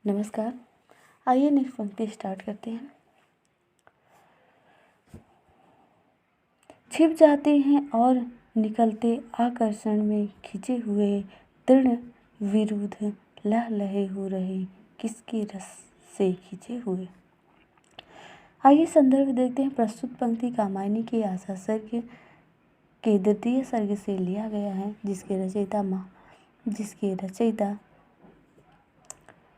नमस्कार। आइए नेक्स्ट पंक्ति स्टार्ट करते हैं। छिप जाते हैं और निकलते आकर्षण में खिंचे हुए, दृढ़ विरुद्ध लह लहे हो रहे, किसके रस से खिंचे हुए। आइए संदर्भ देखते हैं। प्रस्तुत पंक्ति कामायनी के आशा सर्ग के द्वितीय सर्ग से लिया गया है, जिसके रचयिता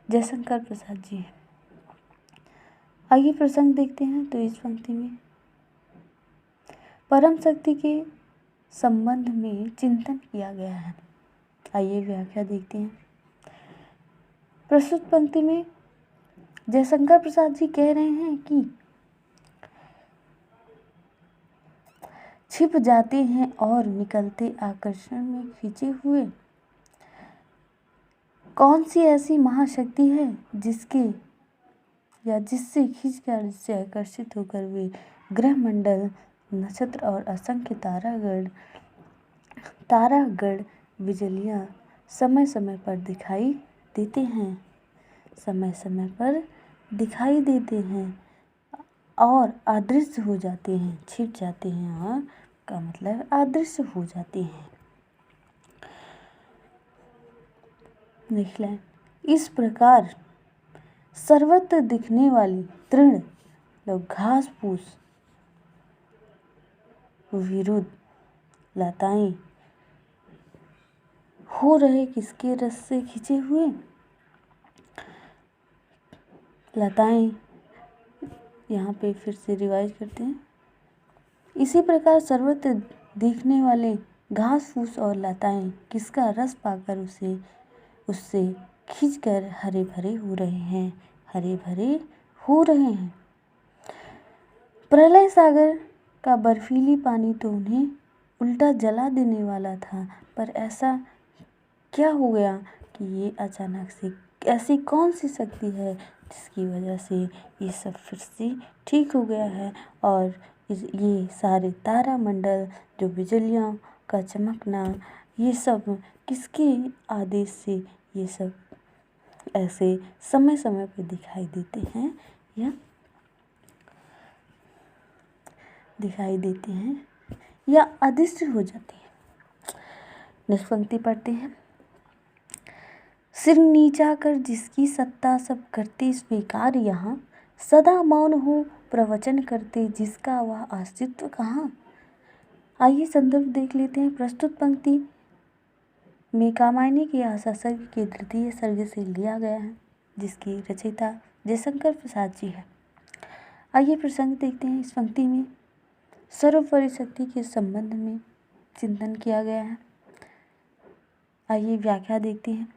जयशंकर प्रसाद जी हैं। आइए प्रसंग देखते हैं। तो इस पंक्ति में परम शक्ति के संबंध में चिंतन किया गया है। आइए व्याख्या देखते हैं। प्रस्तुत पंक्ति में जयशंकर प्रसाद जी कह रहे हैं कि छिप जाते हैं और निकलते आकर्षण में खिंचे हुए, कौन सी ऐसी महाशक्ति है जिससे खींचकर, जिससे आकर्षित होकर वे ग्रह मंडल, नक्षत्र और असंख्य तारागण बिजलियां समय समय पर दिखाई देते हैं और अदृश्य हो जाते हैं। छिप जाते हैं और का मतलब अदृश्य हो जाते हैं। निकला इस प्रकार सर्वत्र दिखने वाली तृण घास फूस विरुद्ध लताएं हो रहे, किसके रस से खिंचे हुए। लताएं, यहाँ पे फिर से रिवाइज करते हैं। इसी प्रकार सर्वत्र दिखने वाले घास फूस और लताएं किसका रस पाकर उससे खींचकर हरे भरे हो रहे हैं। प्रलय सागर का बर्फीली पानी तो उन्हें उल्टा जला देने वाला था, पर ऐसा क्या हो गया कि ये अचानक से ऐसी कौन सी शक्ति है जिसकी वजह से ये सब फिर से ठीक हो गया है और ये सारे तारामंडल, जो बिजलियों का चमकना, ये सब किसके आदेश से ये सब ऐसे समय समय पर दिखाई देते हैं या अदृश्य हो जाते हैं। नेक्स्ट पंक्ति पढ़ते हैं। सिर नीचा कर जिसकी सत्ता सब करते स्वीकार, यहाँ सदा मौन हो प्रवचन करते जिसका वह अस्तित्व कहाँ। आइए संदर्भ देख लेते हैं। प्रस्तुत पंक्ति में कामायनी के आशा सर्ग के तृतीय सर्ग से लिया गया है, जिसकी रचयिता जयशंकर प्रसाद जी है। आइए प्रसंग देखते हैं। इस पंक्ति में सर्वोपरि शक्ति के संबंध में चिंतन किया गया है। आइए व्याख्या देखते हैं।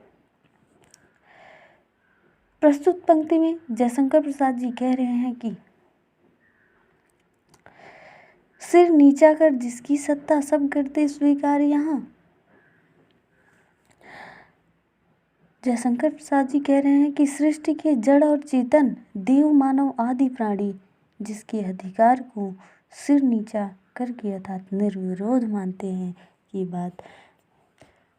प्रस्तुत पंक्ति में जयशंकर प्रसाद जी कह रहे हैं कि सिर नीचा कर जिसकी सत्ता सब करते स्वीकार, यहाँ जयशंकर प्रसाद जी कह रहे हैं कि सृष्टि के जड़ और चेतन, देव मानव आदि प्राणी जिसके अधिकार को सिर नीचा करके अर्थात निर्विरोध मानते हैं कि बात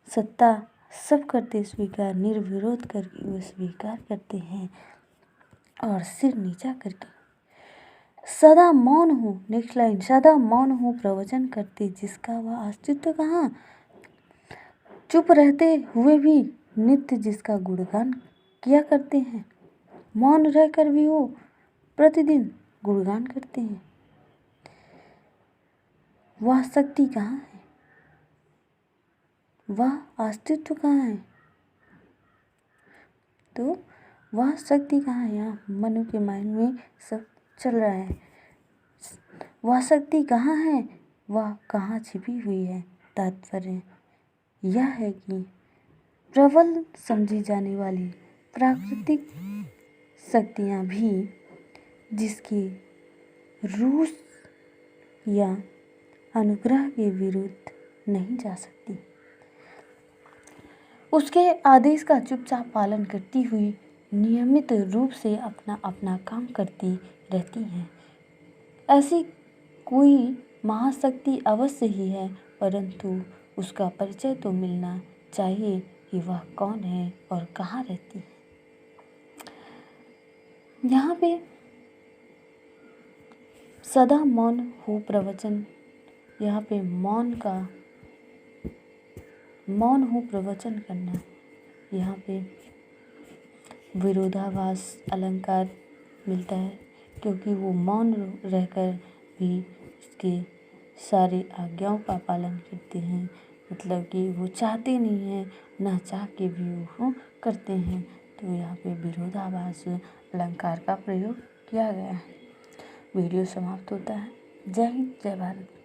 सत्ता सब करते स्वीकार, निर्विरोध करके वो स्वीकार करते हैं और सिर नीचा करके सदा मौन हो, नेक्स्ट लाइन, सदा मौन हो प्रवचन करते जिसका वह अस्तित्व कहाँ। चुप रहते हुए भी नित्य जिसका गुणगान किया करते हैं, मौन रहकर भी वो प्रतिदिन गुणगान करते हैं। वह शक्ति कहाँ है, वह अस्तित्व कहाँ है। तो वह शक्ति कहाँ है, यहाँ मनु के माइंड में सब चल रहा है। वह शक्ति कहाँ है, वह कहाँ छिपी हुई है। तात्पर्य यह है कि प्रबल समझी जाने वाली प्राकृतिक शक्तियाँ भी जिसकी रूस या अनुग्रह के विरुद्ध नहीं जा सकती, उसके आदेश का चुपचाप पालन करती हुई नियमित रूप से अपना अपना काम करती रहती हैं। ऐसी कोई महाशक्ति अवश्य ही है, परंतु उसका परिचय तो मिलना चाहिए कि वह कौन है और कहाँ रहती है। यहाँ पे सदा मौन हो प्रवचन, यहाँ पे मौन हो प्रवचन करना, यहाँ पे विरोधाभास अलंकार मिलता है, क्योंकि वो मौन रहकर भी इसके सारे आज्ञाओं का पालन करते हैं। मतलब कि वो चाहते नहीं हैं, ना चाह के भी वो करते हैं। तो यहाँ पे विरोधाभास अलंकार का प्रयोग किया गया है। वीडियो समाप्त होता है। जय हिंद, जय भारत।